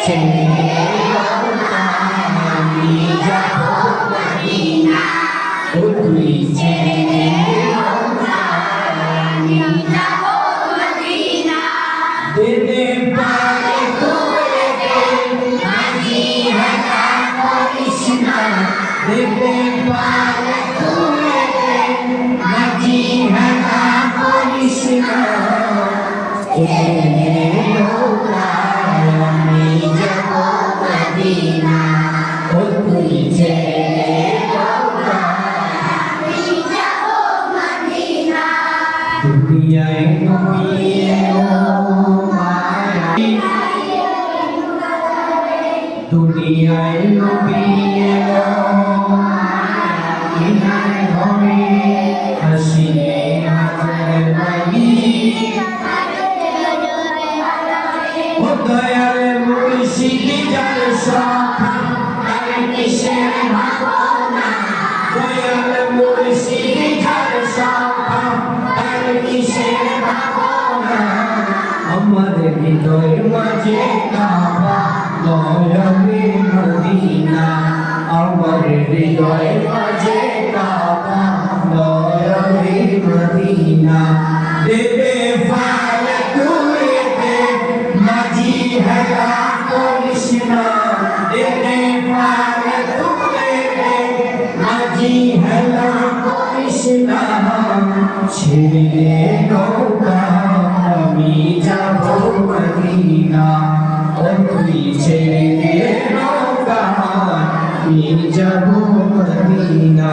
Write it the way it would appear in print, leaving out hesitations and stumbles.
ছেড়ে নৌকা আমি যাব মদিনা ও তুই ছেড়ে নৌকা আমি যাব মদিনা দেদে পারে তুলে দে মাঝি হাঁটা করিস না দেদে পারে তুলে দে মাঝি হাঁটা করিস না ছেড়ে নৌকা আমি যাব মদিনা ও তুই ছেড়ে নৌকা আমি যাব মদিনা দুনিয়ায় নবী এলো দুনিয়ায় নবী এলো ইনার ঘরে হাসিয়ে হাজার লাগি ও দয়াল মুর্শিদ যার সখা তার কিসের ভাবনা দয়াল মুর্শিদ যার সখা তার কিসের ভাবনা আমার হৃদয়ের মাঝে কাবা নয়নে মদিনা আমার হৃদয়ের মাঝে কাবা নয়নে মদিনা দেবে ফাল তুলে দে মাঝি হেলা করিস না দেবে ফাল তুলে দে মাঝি হেলা করিস না ছেড়ে নৌকা আমি যাব মদিনা ও তুই ছেড়ে নৌকা আমি যাব মদিনা।